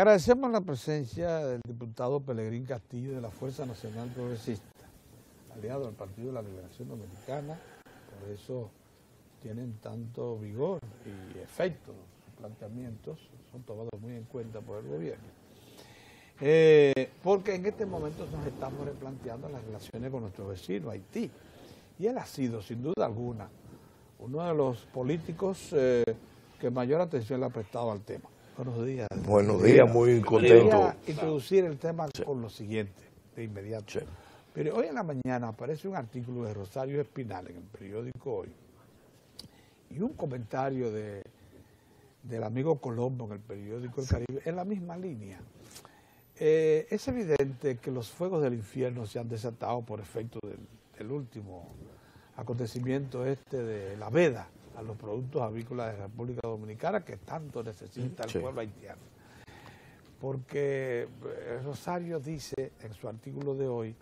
Agradecemos la presencia del diputado Pelegrín Castillo de la Fuerza Nacional Progresista, aliado al Partido de la Liberación Dominicana. Por eso tienen tanto vigor y efecto. Sus planteamientos son tomados muy en cuenta por el gobierno. Porque en este momento nos estamos replanteando las relaciones con nuestro vecino Haití. Y él ha sido, sin duda alguna, uno de los políticos que mayor atención le ha prestado al tema. Buenos días. Buenos días, muy contento. Quería introducir el tema con lo siguiente, de inmediato. Sí. Pero hoy en la mañana aparece un artículo de Rosario Espinal en el periódico Hoy y un comentario del amigo Colombo en el periódico El Caribe en la misma línea. Es evidente que los fuegos del infierno se han desatado por efecto del último acontecimiento de la veda a los productos avícolas de la República Dominicana que tanto necesita el pueblo haitiano. Porque Rosario dice en su artículo de hoy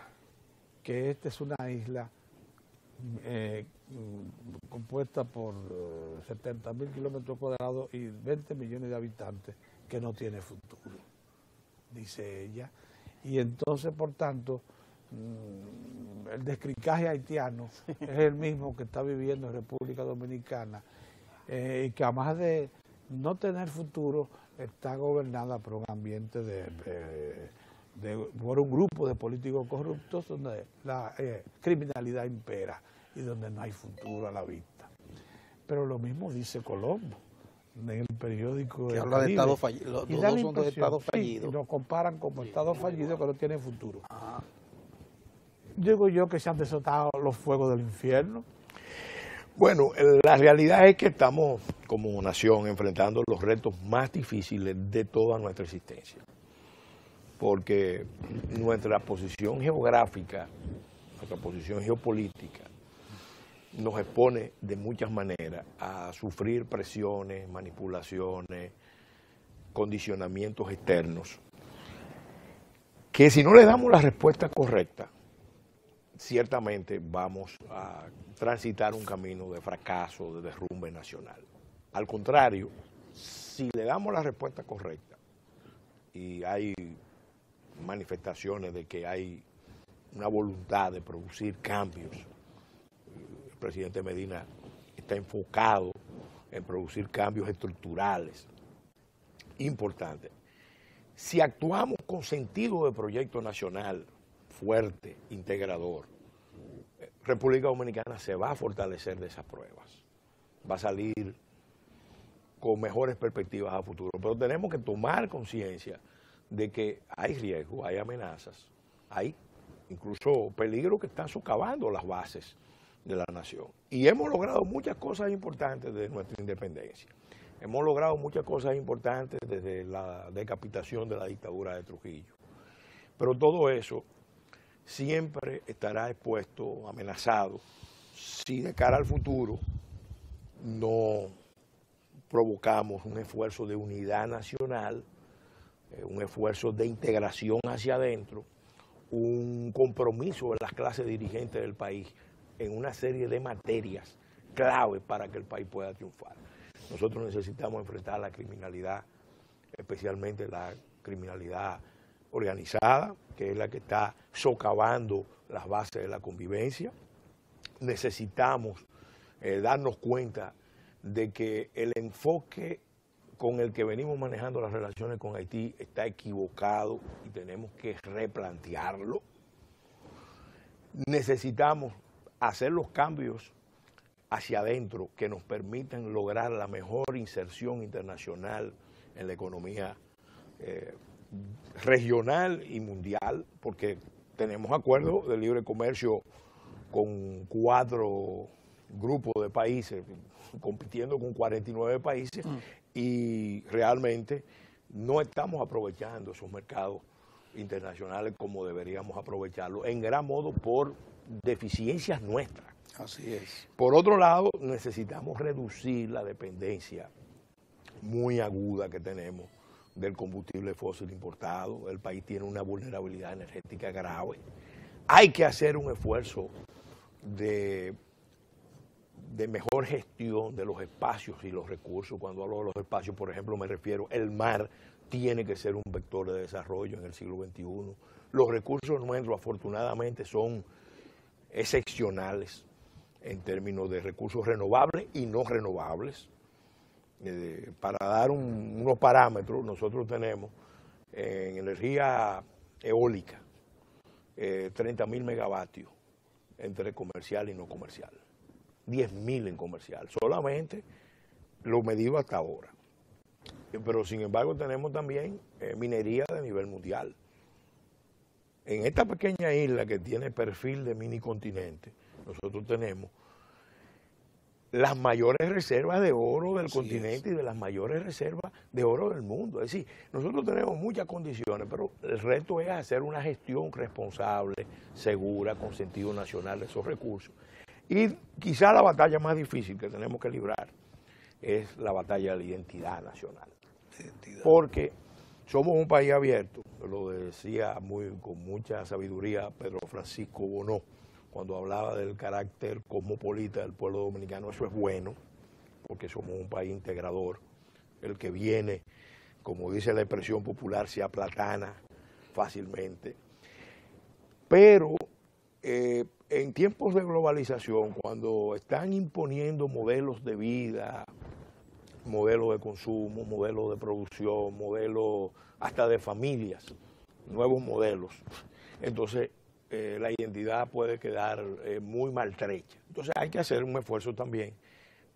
que esta es una isla compuesta por 70.000 kilómetros cuadrados y 20 millones de habitantes que no tiene futuro, dice ella. Y entonces, por tanto, el descricaje haitiano es el mismo que está viviendo en República Dominicana y que además de no tener futuro está gobernada por un ambiente por un grupo de políticos corruptos donde la criminalidad impera y donde no hay futuro a la vista. Pero lo mismo dice Colombo en el periódico que habla de Estado fallido. Los dos son de Estado fallido. Y nos comparan como Estado fallido que no tienen futuro. Digo yo que se han desatado los fuegos del infierno. Bueno, la realidad es que estamos como nación enfrentando los retos más difíciles de toda nuestra existencia. Porque nuestra posición geográfica, nuestra posición geopolítica, nos expone de muchas maneras a sufrir presiones, manipulaciones, condicionamientos externos, que si no le damos la respuesta correcta, ciertamente vamos a transitar un camino de fracaso, de derrumbe nacional. Al contrario, si le damos la respuesta correcta y hay manifestaciones de que hay una voluntad de producir cambios, el presidente Medina está enfocado en producir cambios estructurales importantes. Si actuamos con sentido de proyecto nacional fuerte, integrador, República Dominicana se va a fortalecer de esas pruebas, va a salir con mejores perspectivas a futuro, pero tenemos que tomar conciencia de que hay riesgos, hay amenazas, hay incluso peligros que están socavando las bases de la nación. Y hemos logrado muchas cosas importantes desde nuestra independencia. Hemos logrado muchas cosas importantes desde la decapitación de la dictadura de Trujillo. Pero todo eso siempre estará expuesto, amenazado, si de cara al futuro no provocamos un esfuerzo de unidad nacional, un esfuerzo de integración hacia adentro, un compromiso de las clases dirigentes del país en una serie de materias clave para que el país pueda triunfar. Nosotros necesitamos enfrentar la criminalidad, especialmente la criminalidad organizada, que es la que está socavando las bases de la convivencia. Necesitamos darnos cuenta de que el enfoque con el que venimos manejando las relaciones con Haití está equivocado y tenemos que replantearlo. Necesitamos hacer los cambios hacia adentro que nos permitan lograr la mejor inserción internacional en la economía regional y mundial, porque tenemos acuerdos de libre comercio con 4 grupos de países, compitiendo con 49 países, y realmente no estamos aprovechando esos mercados internacionales como deberíamos aprovecharlos, en gran modo por deficiencias nuestras. Así es. Por otro lado, necesitamos reducir la dependencia muy aguda que tenemos del combustible fósil importado. El país tiene una vulnerabilidad energética grave. Hay que hacer un esfuerzo de mejor gestión de los espacios y los recursos. Cuando hablo de los espacios, por ejemplo, me refiero, el mar tiene que ser un vector de desarrollo en el siglo XXI. Los recursos nuestros, afortunadamente, son excepcionales en términos de recursos renovables y no renovables. Para dar unos parámetros, nosotros tenemos en energía eólica 30.000 megavatios entre comercial y no comercial, 10.000 en comercial, solamente lo medido hasta ahora. Pero sin embargo tenemos también minería de nivel mundial. En esta pequeña isla que tiene perfil de mini continente, nosotros tenemos las mayores reservas de oro del continente y de las mayores reservas de oro del mundo. Es decir, nosotros tenemos muchas condiciones, pero el reto es hacer una gestión responsable, segura, con sentido nacional de esos recursos. Y quizá la batalla más difícil que tenemos que librar es la batalla de la identidad nacional. Porque somos un país abierto, lo decía con mucha sabiduría Pedro Francisco Bonó, cuando hablaba del carácter cosmopolita del pueblo dominicano. Eso es bueno, porque somos un país integrador. El que viene, como dice la expresión popular, se aplatana fácilmente. Pero en tiempos de globalización, cuando están imponiendo modelos de vida, modelos de consumo, modelos de producción, modelos hasta de familias, nuevos modelos, entonces la identidad puede quedar muy maltrecha. Entonces hay que hacer un esfuerzo también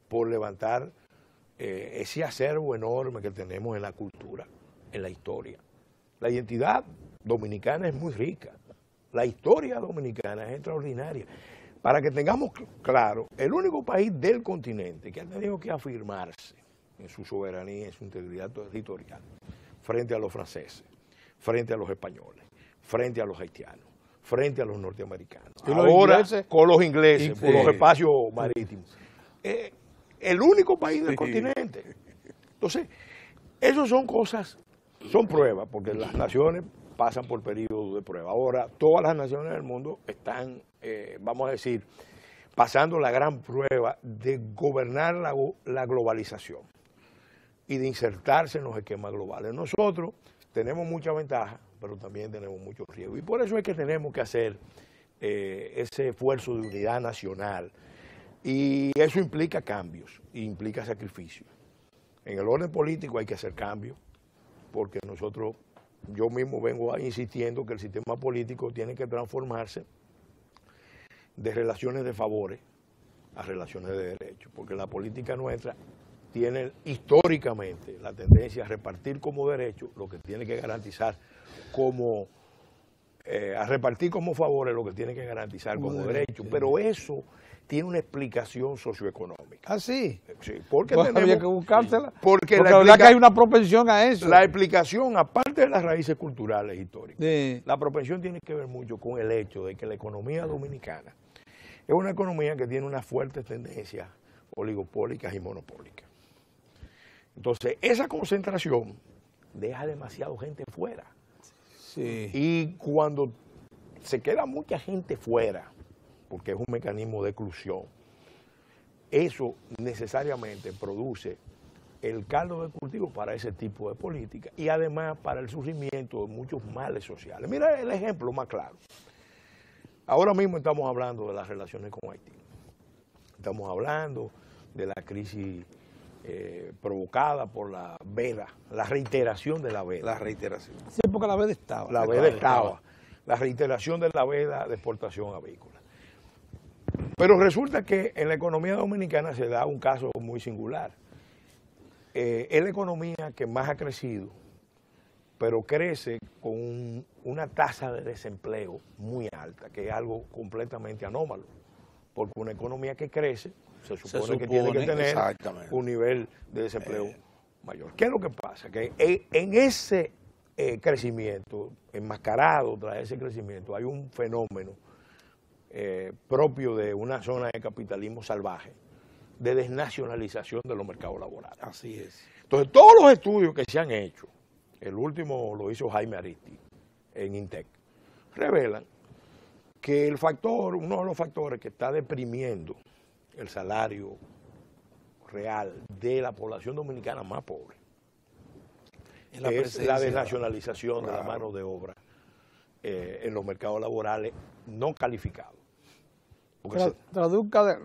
por levantar ese acervo enorme que tenemos en la cultura, en la historia. La identidad dominicana es muy rica, la historia dominicana es extraordinaria. Para que tengamos claro, el único país del continente que ha tenido que afirmarse en su soberanía, en su integridad territorial, frente a los franceses, frente a los españoles, frente a los haitianos, frente a los norteamericanos. ¿Y ahora los ingleses? Con los ingleses, por los espacios marítimos. El único país del continente. Entonces, esas son cosas, son pruebas, porque las naciones pasan por periodos de prueba. Ahora, todas las naciones del mundo están, vamos a decir, pasando la gran prueba de gobernar la globalización y de insertarse en los esquemas globales. Nosotros tenemos mucha ventaja, pero también tenemos muchos riesgos. Y por eso es que tenemos que hacer ese esfuerzo de unidad nacional. Y eso implica cambios, implica sacrificios. En el orden político hay que hacer cambios, porque yo mismo vengo insistiendo que el sistema político tiene que transformarse de relaciones de favores a relaciones de derechos, porque la política nuestra tiene históricamente la tendencia a repartir como derecho lo que tiene que garantizar a repartir como favores lo que tiene que garantizar como derecho, pero eso tiene una explicación socioeconómica. ¿Ah, sí? Sí, porque había que buscársela. Porque la verdad que hay una propensión a eso. La explicación, aparte de las raíces culturales históricas, sí, la propensión tiene que ver mucho con el hecho de que la economía dominicana es una economía que tiene unas fuertes tendencias oligopólicas y monopólicas. Entonces, esa concentración deja demasiado gente fuera. Sí. Y cuando se queda mucha gente fuera, porque es un mecanismo de exclusión, eso necesariamente produce el caldo de cultivo para ese tipo de política y además para el surgimiento de muchos males sociales. Mira el ejemplo más claro. Ahora mismo estamos hablando de las relaciones con Haití. Estamos hablando de la crisis provocada por la veda, la reiteración de la veda. La reiteración. Sí, porque la veda estaba. La veda estaba. La reiteración de la veda de exportación avícola. Pero resulta que en la economía dominicana se da un caso muy singular. Es la economía que más ha crecido, pero crece con una tasa de desempleo muy alta, que es algo completamente anómalo, porque una economía que crece se supone que tiene que tener un nivel de desempleo mayor. ¿Qué es lo que pasa? Que en ese crecimiento, enmascarado tras ese crecimiento, hay un fenómeno propio de una zona de capitalismo salvaje, de desnacionalización de los mercados laborales. Así es. Entonces, todos los estudios que se han hecho, el último lo hizo Jaime Aristi en Intec, revelan que uno de los factores que está deprimiendo el salario real de la población dominicana más pobre es la desnacionalización de la mano de obra en los mercados laborales no calificados. Traduzca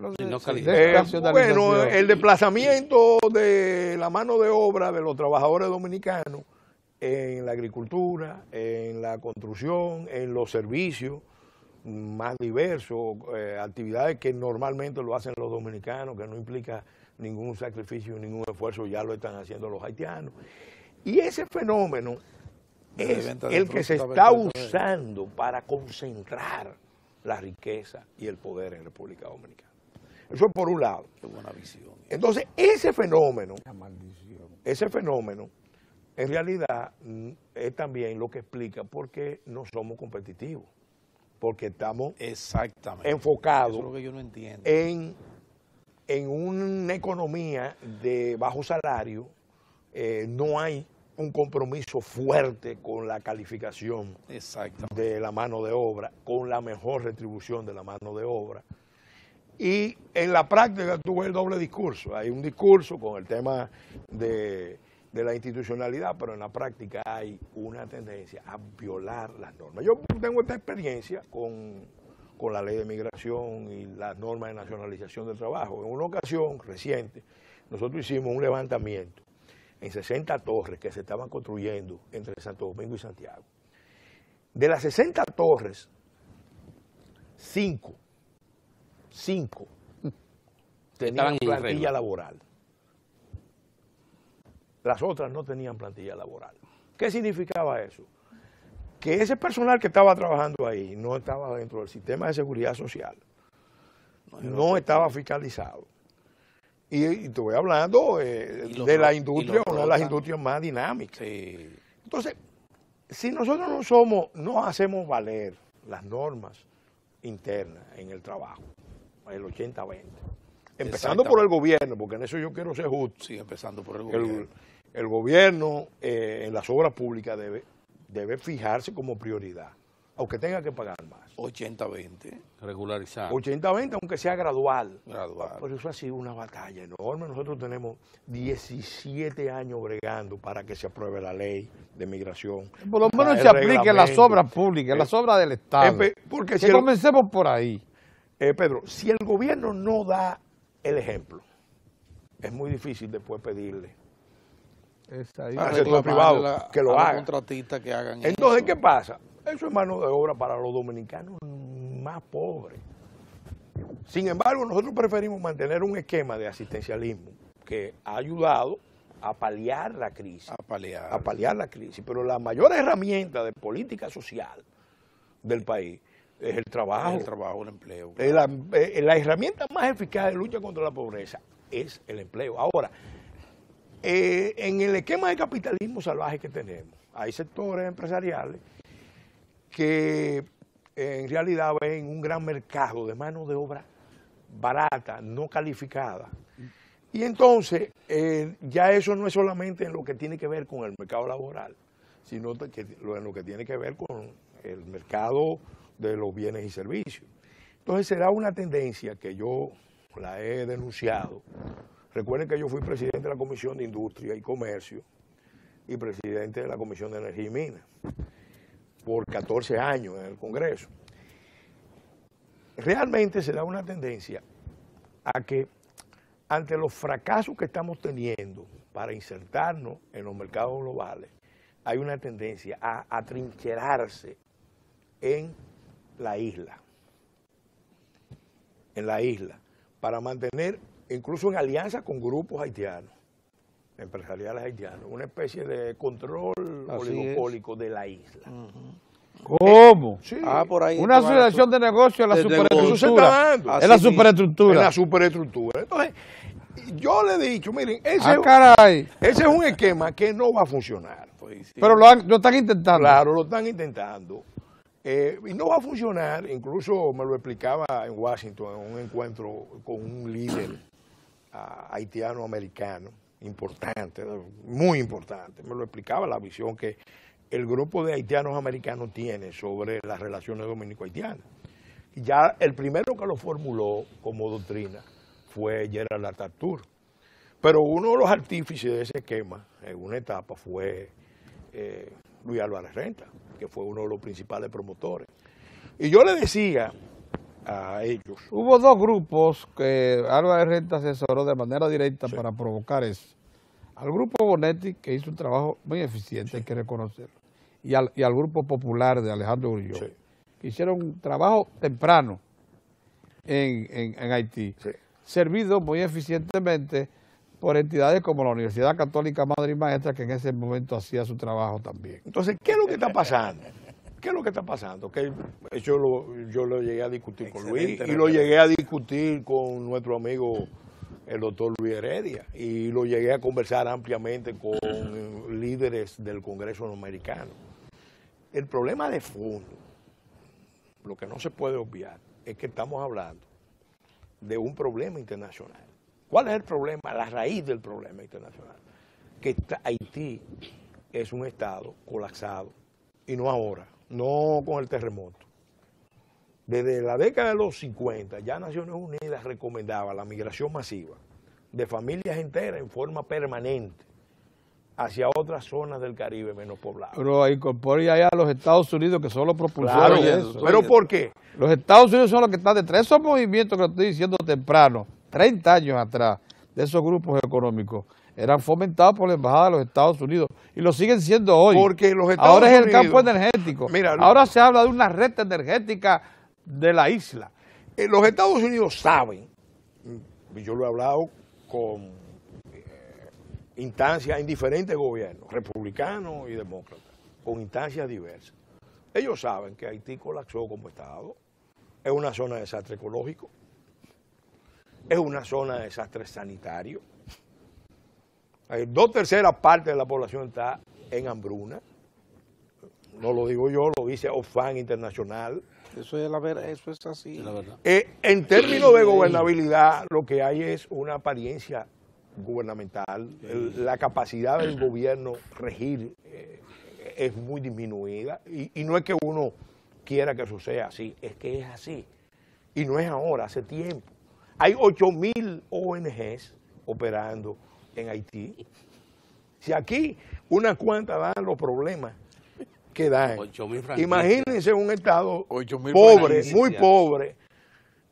bueno, el desplazamiento de la mano de obra de los trabajadores dominicanos en la agricultura, en la construcción, en los servicios más diversos, actividades que normalmente lo hacen los dominicanos, que no implica ningún sacrificio, ningún esfuerzo, ya lo están haciendo los haitianos. Y ese fenómeno es el que se está usando para concentrar la riqueza y el poder en República Dominicana. Eso es por un lado. Qué buena visión. Entonces, ese fenómeno, en realidad, es también lo que explica por qué no somos competitivos. Porque estamos enfocados eso es lo que yo no entiendo. En una economía de bajo salario, no hay un compromiso fuerte con la calificación de la mano de obra, con la mejor retribución de la mano de obra. Y en la práctica tuve el doble discurso. Hay un discurso con el tema de la institucionalidad, pero en la práctica hay una tendencia a violar las normas. Yo tengo esta experiencia con la ley de migración y las normas de nacionalización del trabajo. En una ocasión reciente, nosotros hicimos un levantamiento en 60 torres que se estaban construyendo entre Santo Domingo y Santiago. De las 60 torres, 5 tenían plantilla laboral. Las otras no tenían plantilla laboral. ¿Qué significaba eso? Que ese personal que estaba trabajando ahí no estaba dentro del sistema de seguridad social, no estaba fiscalizado. Y estoy hablando de la industria, una de las industrias más dinámicas. Sí. Entonces, si nosotros no hacemos valer las normas internas en el trabajo, el 80-20, empezando por el gobierno, porque en eso yo quiero ser justo. Sí, empezando por el gobierno. El gobierno en las obras públicas debe fijarse como prioridad, aunque tenga que pagar más. 80-20, regularizar. 80-20, aunque sea gradual. Gradual. Por eso ha sido una batalla enorme. Nosotros tenemos 17 años bregando para que se apruebe la ley de migración. Por lo menos se aplique en las obras públicas, en las obras del Estado. Porque si comencemos por ahí. Pedro, si el gobierno no da el ejemplo, es muy difícil después pedirle al sector privado que lo haga. Contratistas que hagan Entonces, eso. ¿qué pasa? Eso es mano de obra para los dominicanos más pobres. Sin embargo, nosotros preferimos mantener un esquema de asistencialismo que ha ayudado a paliar la crisis. A paliar la crisis. Pero la mayor herramienta de política social del país es el trabajo. El empleo. La herramienta más eficaz de lucha contra la pobreza es el empleo. Ahora, en el esquema de capitalismo salvaje que tenemos, hay sectores empresariales que en realidad ven un gran mercado de mano de obra barata, no calificada. Y entonces, ya eso no es solamente en lo que tiene que ver con el mercado laboral, sino en lo que tiene que ver con el mercado de los bienes y servicios. Entonces será una tendencia que yo la he denunciado. Recuerden que yo fui presidente de la Comisión de Industria y Comercio y presidente de la Comisión de Energía y Minas por 14 años en el Congreso. Realmente será una tendencia a que ante los fracasos que estamos teniendo para insertarnos en los mercados globales, hay una tendencia a atrincherarse en la isla, para mantener, incluso en alianza con grupos haitianos, empresariales haitianos, una especie de control oligopólico de la isla. ¿Cómo? Sí. Por ahí una asociación de negocios en la superestructura. En la superestructura. En la superestructura. Entonces, yo le he dicho, miren, ese es un esquema que no va a funcionar. Pues, sí. Pero lo están intentando. Claro, lo están intentando. Y no va a funcionar, incluso me lo explicaba en Washington, en un encuentro con un líder haitiano-americano, importante, muy importante. Me lo explicaba la visión que el grupo de haitianos americanos tiene sobre las relaciones dominico-haitianas. Y ya el primero que lo formuló como doctrina fue Gerald Arthur. Pero uno de los artífices de ese esquema, en una etapa, fue Luis Álvarez Renta, que fue uno de los principales promotores. Y yo le decía a ellos... Hubo dos grupos que Álvarez Renta asesoró de manera directa para provocar eso. Al grupo Bonetti, que hizo un trabajo muy eficiente, hay que reconocerlo, y al grupo popular de Alejandro Grullón, que hicieron un trabajo temprano en Haití, servido muy eficientemente por entidades como la Universidad Católica Madre y Maestra, que en ese momento hacía su trabajo también. Entonces, ¿qué es lo que está pasando? ¿Qué es lo que está pasando? Que yo lo llegué a discutir con Luis y lo llegué a discutir con nuestro amigo el doctor Luis Heredia y lo llegué a conversar ampliamente con líderes del Congreso americano. El problema de fondo, lo que no se puede obviar, es que estamos hablando de un problema internacional. ¿Cuál es el problema? La raíz del problema internacional. Que Haití es un estado colapsado, y no ahora, no con el terremoto. Desde la década de los 50, ya Naciones Unidas recomendaba la migración masiva de familias enteras en forma permanente hacia otras zonas del Caribe menos pobladas. Pero incorpora allá a los Estados Unidos, que son los propulsores de eso. ¿Pero por qué? Los Estados Unidos son los que están detrás de esos movimientos que estoy diciendo temprano, 30 años atrás, de esos grupos económicos, eran fomentados por la Embajada de los Estados Unidos y lo siguen siendo hoy. Porque los Estados ahora es el Unidos, campo energético. Mira, ahora se habla de una red energética de la isla. Los Estados Unidos saben, y yo lo he hablado con instancias en diferentes gobiernos, republicanos y demócratas, con instancias diversas. Ellos saben que Haití colapsó como estado, es una zona de desastre ecológico, es una zona de desastre sanitario. 2/3 partes de la población está en hambruna. No lo digo yo, lo dice Oxfam Internacional. Eso es la verdad, eso es así. Es la verdad. En términos de gobernabilidad, lo que hay es una apariencia gubernamental. La capacidad del gobierno regir es muy disminuida. Y no es que uno quiera que eso sea así, es que es así. Y no es ahora, hace tiempo. Hay 8.000 ONGs operando en Haití. Si aquí unas cuantas dan los problemas que dan, imagínense un estado pobre, muy pobre,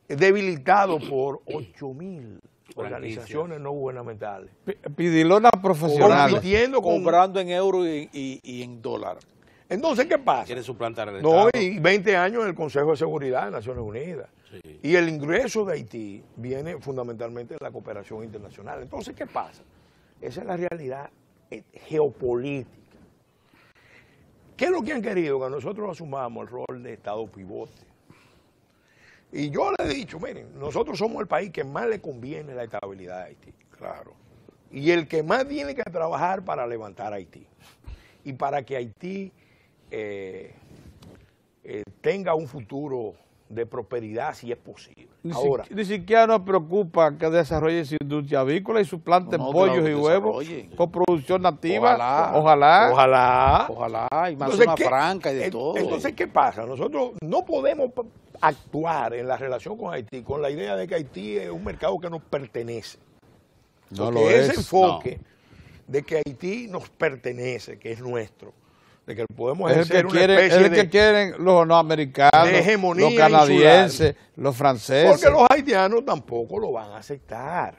debilitado por 8.000 organizaciones no gubernamentales. Pidilonas profesionales. Comprando en euros y en dólares. Entonces, ¿qué pasa? Quiere suplantar el No, Estado. y 20 años en el Consejo de Seguridad de Naciones Unidas. Sí. Y el ingreso de Haití viene fundamentalmente de la cooperación internacional. Entonces, ¿qué pasa? Esa es la realidad geopolítica. ¿Qué es lo que han querido? Que nosotros asumamos el rol de Estado pivote. Y yo les he dicho, miren, nosotros somos el país que más le conviene la estabilidad de Haití, claro. Y el que más tiene que trabajar para levantar a Haití. Y para que Haití tenga un futuro de prosperidad si es posible. Ni siquiera nos preocupa que desarrolle su industria avícola y su planta en pollos y huevos con producción nativa. Ojalá. Y más zona franca y de todo. Entonces, ¿qué pasa? Nosotros no podemos actuar en la relación con Haití con la idea de que Haití es un mercado que nos pertenece. Porque ese enfoque de que Haití nos pertenece, que es nuestro, de que podemos ejercer una especie de... que quieren los norteamericanos, de hegemonía, los canadienses, los franceses. Porque los haitianos tampoco lo van a aceptar.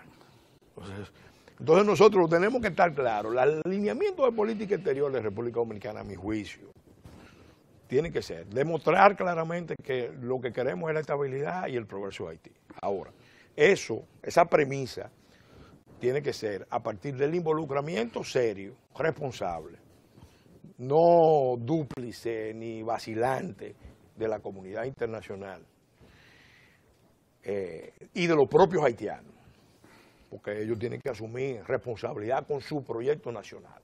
Entonces nosotros tenemos que estar claros. El alineamiento de política exterior de República Dominicana, a mi juicio, tiene que ser demostrar claramente que lo que queremos es la estabilidad y el progreso de Haití. Ahora, esa premisa tiene que ser a partir del involucramiento serio, responsable, no dúplice ni vacilante de la comunidad internacional y de los propios haitianos, porque ellos tienen que asumir responsabilidad con su proyecto nacional.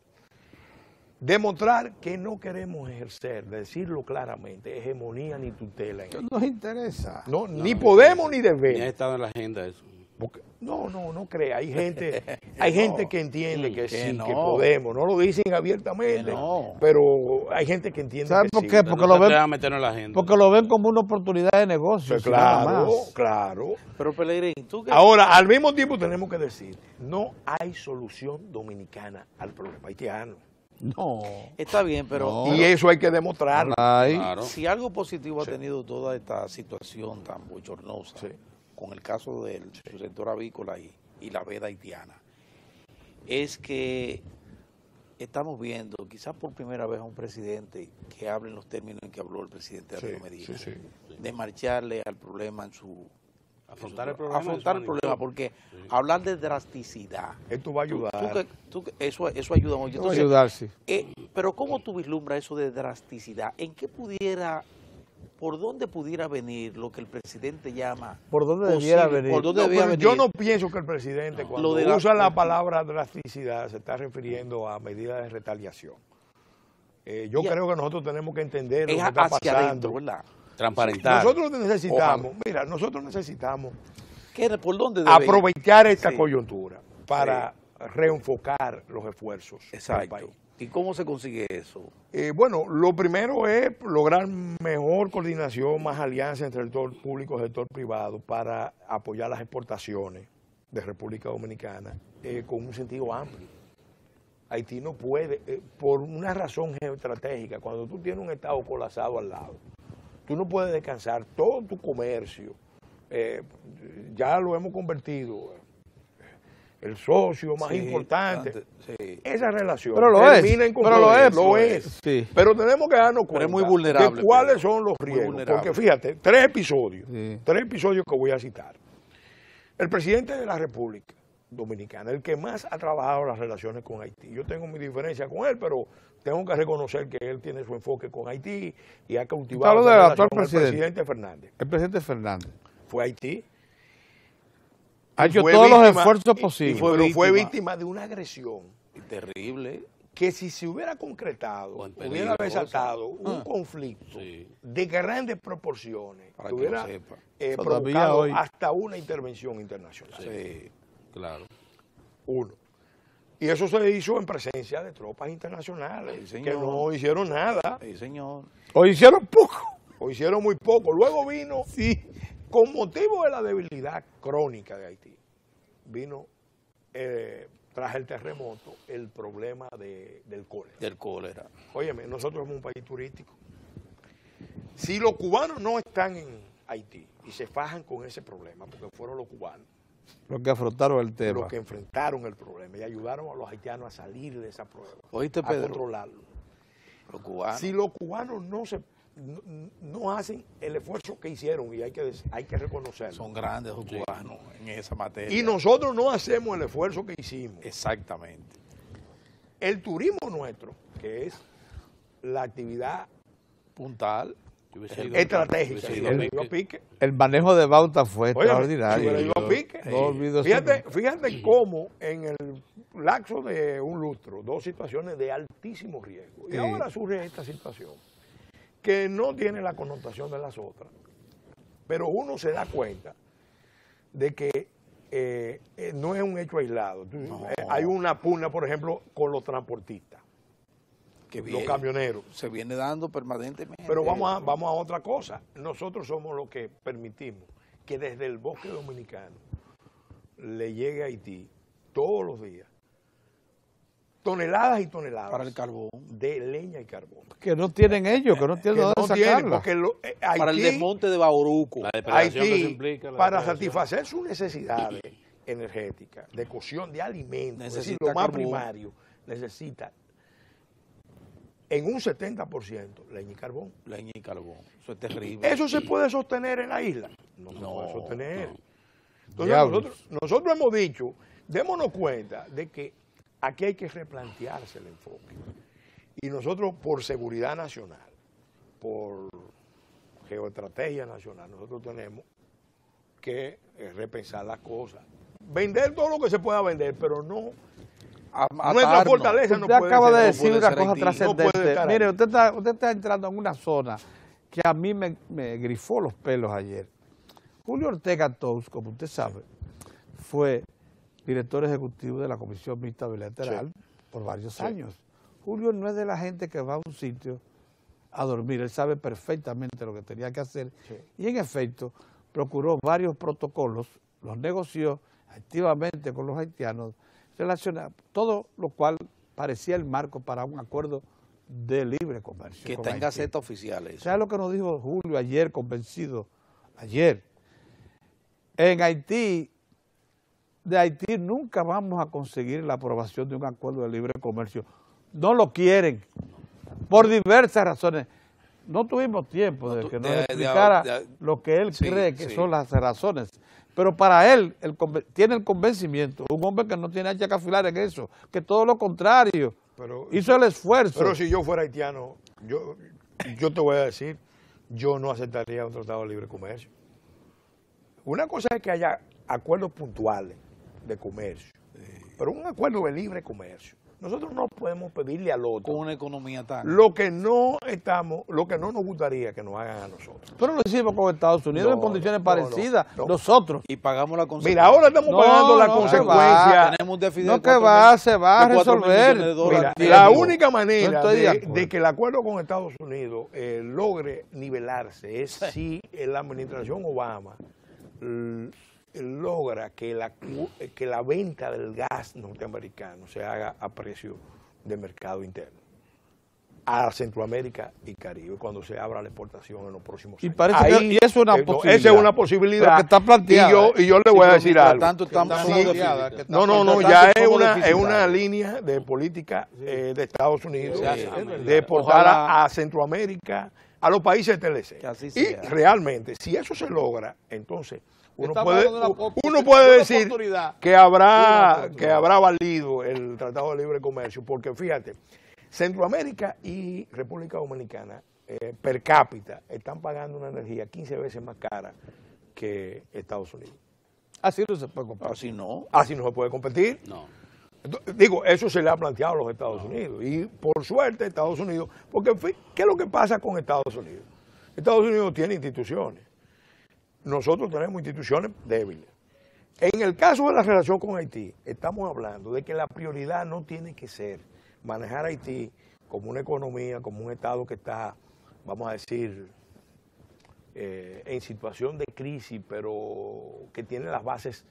Demostrar que no queremos ejercer, decirlo claramente, hegemonía ni tutela. ¿Qué nos interesa? No, ni podemos ni debemos. Ni ha estado en la agenda eso. Porque, no crea, hay gente que entiende que sí, que podemos, no lo dicen abiertamente, pero hay gente que entiende ¿Sabe por qué? Porque lo ven como una oportunidad de negocio. Pues claro. Pero Pelegrín, ¿tú qué? Ahora, al mismo tiempo tenemos que decir, no hay solución dominicana al problema haitiano. No. Está bien, pero... No. Y eso hay que demostrarlo. Claro. Si algo positivo ha tenido toda esta situación tan bochornosa, con el caso del sector avícola y la veda haitiana, es que estamos viendo, quizás por primera vez, a un presidente que hable en los términos en que habló el presidente Danilo Medina, de marcharle al problema en su... Afrontar el problema, porque hablar de drasticidad... Esto va a ayudar. Eso ayuda mucho. Entonces, va a ayudar, sí. Pero ¿cómo tú vislumbras eso de drasticidad? ¿En qué pudiera... ¿Por dónde pudiera venir lo que el presidente llama? ¿Por dónde debiera venir? ¿Por dónde debiera venir? Yo no pienso que el presidente, cuando usa la palabra drasticidad, se está refiriendo a medidas de retaliación. Yo creo que nosotros tenemos que entender lo que está pasando. Adentro, ¿verdad? Transparentar. Nosotros necesitamos, nosotros necesitamos ¿por dónde aprovechar esta coyuntura para reenfocar los esfuerzos del país. ¿Y cómo se consigue eso? Bueno, lo primero es lograr mejor coordinación, más alianza entre el sector público y el sector privado para apoyar las exportaciones de República Dominicana con un sentido amplio. Haití no puede, por una razón geoestratégica, cuando tú tienes un estado colapsado al lado, tú no puedes descansar todo tu comercio, ya lo hemos convertido el socio más importante. Esa relación termina en conflicto. Lo es. Sí. Pero tenemos que darnos cuenta es muy vulnerable, de cuáles son los riesgos. Porque fíjate, tres episodios que voy a citar. El presidente de la República Dominicana, el que más ha trabajado las relaciones con Haití. Yo tengo mi diferencia con él, pero tengo que reconocer que él tiene su enfoque con Haití y ha cautivado la relación con el presidente Fernández. El presidente Fernández. Fue a Haití. Ha hecho todos los esfuerzos posibles. Pero fue víctima de una agresión terrible que si se hubiera concretado, hubiera desatado un conflicto de grandes proporciones, que hubiera provocado hasta una intervención internacional. Sí, claro. Uno. Y eso se hizo en presencia de tropas internacionales que no hicieron nada. Sí, señor. O hicieron poco. O hicieron muy poco. Luego vino, con motivo de la debilidad crónica de Haití, vino tras el terremoto el problema del cólera. Del cólera. Óyeme, nosotros somos un país turístico. Si los cubanos no están en Haití y se fajan con ese problema, porque fueron los cubanos los que afrontaron el tema, los que enfrentaron el problema y ayudaron a los haitianos a salir de esa prueba, ¿oíste, a Pedro? Controlarlo. Los cubanos. Si los cubanos no hacen el esfuerzo que hicieron, y hay que reconocerlo. Son grandes los cubanos en esa materia. Y nosotros no hacemos el esfuerzo que hicimos. Exactamente. El turismo nuestro, que es la actividad puntal, estratégica, el manejo de Bauta fue extraordinario. Fíjate cómo en el lapso de un lustro, dos situaciones de altísimo riesgo. Y ahora surge esta situación que no tiene la connotación de las otras, pero uno se da cuenta de que no es un hecho aislado. Hay una pugna, por ejemplo, con los transportistas, los camioneros. Se viene dando permanentemente. Pero vamos a otra cosa. Nosotros somos los que permitimos que desde el bosque dominicano le llegue a Haití todos los días toneladas y toneladas para el carbón, de leña y carbón. Que no tienen ellos, que no tienen dónde sacarla. Haití, para el desmonte de Bauruco. Haití, para satisfacer sus necesidades energéticas, de cocción de alimentos, es decir, lo más primario, necesita en un 70% leña y carbón. Leña y carbón, eso es terrible. ¿Eso se puede sostener en la isla? No se puede sostener. Entonces nosotros hemos dicho, démonos cuenta de que aquí hay que replantearse el enfoque. Y nosotros, por seguridad nacional, por geoestrategia nacional, nosotros tenemos que repensar las cosas. Vender todo lo que se pueda vender, pero no... Nuestra fortaleza no puede ser. Usted acaba de decir una cosa trascendente. Mire, usted está entrando en una zona que a mí me grifó los pelos ayer. Julio Ortega Tous, como usted sabe, fue director ejecutivo de la Comisión Mixta Bilateral por varios años. Julio no es de la gente que va a un sitio a dormir, él sabe perfectamente lo que tenía que hacer y en efecto procuró varios protocolos, los negoció activamente con los haitianos, relacionados, todo lo cual parecía el marco para un acuerdo de libre comercio. Que con está en Haití. Gaceta Oficial eso. ¿Sabes lo que nos dijo Julio ayer, convencido? Ayer. En Haití, de Haití nunca vamos a conseguir la aprobación de un acuerdo de libre comercio. No lo quieren, por diversas razones. No tuvimos tiempo de que nos explicara lo que él cree que son las razones. Pero para él, tiene el convencimiento, un hombre que no tiene hacha que afilar en eso, que todo lo contrario, hizo el esfuerzo. Pero si yo fuera haitiano, yo te voy a decir, yo no aceptaría un tratado de libre comercio. Una cosa es que haya acuerdos puntuales de comercio, pero un acuerdo de libre comercio. Nosotros no podemos pedirle al otro con una economía tan... lo que no nos gustaría que nos hagan a nosotros. Pero lo hicimos con Estados Unidos en condiciones parecidas, nosotros. Y pagamos la consecuencia. Mira, ahora estamos pagando la consecuencia. Tenemos un déficit No de que va, se va a resolver. Mira, la única manera de que el acuerdo con Estados Unidos logre nivelarse es si la administración Obama logra que la venta del gas norteamericano se haga a precio de mercado interno a Centroamérica y Caribe cuando se abra la exportación en los próximos años. Y eso es una posibilidad. Esa es una posibilidad que está planteada. Y yo le voy a decir algo. Tanto ya es una línea de política de Estados Unidos de exportar a Centroamérica, a los países TLC. Y realmente, si eso se logra, entonces uno puede decir que habrá valido el Tratado de Libre Comercio, porque fíjate, Centroamérica y República Dominicana per cápita están pagando una energía 15 veces más cara que Estados Unidos. Así no se puede competir. Así no se puede competir. No. Digo, eso se le ha planteado a los Estados Unidos. Y por suerte Estados Unidos, porque ¿qué es lo que pasa con Estados Unidos? Estados Unidos tiene instituciones. Nosotros tenemos instituciones débiles. En el caso de la relación con Haití, estamos hablando de que la prioridad no tiene que ser manejar a Haití como una economía, como un Estado que está, vamos a decir, en situación de crisis, pero que tiene las bases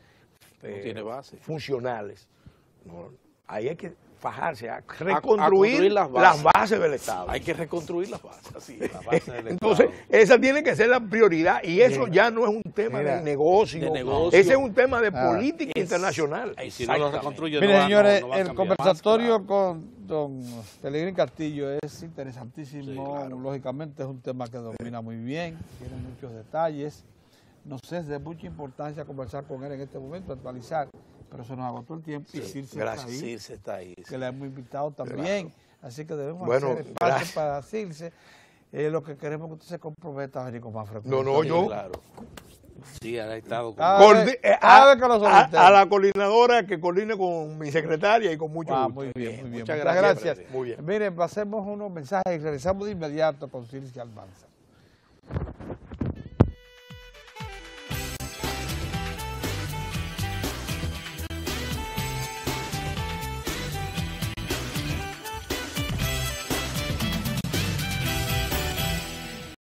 funcionales. No, ahí hay que fajarse a reconstruir las bases del Estado. Hay que reconstruir las bases. Así es. Entonces, esa tiene que ser la prioridad y eso ya no es un tema de negocio. Ese es un tema de política internacional. Y si no lo reconstruye, Mire, señores, el conversatorio con don Pelegrín Castillo es interesantísimo. Sí, lógicamente es un tema que domina muy bien, tiene muchos detalles. No sé, es de mucha importancia conversar con él en este momento, actualizar. Pero se nos agotó el tiempo y Circe está ahí, que le hemos invitado también, así que debemos hacer espacio para Circe. Lo que queremos que usted se comprometa a venir con más frecuencia. Claro. Sí, ha estado con a la coordinadora que coordine con mi secretaria y con mucho gusto. Muy bien. Muchas gracias. Muy bien. Miren, pasemos unos mensajes y regresamos de inmediato con Circe Almanza.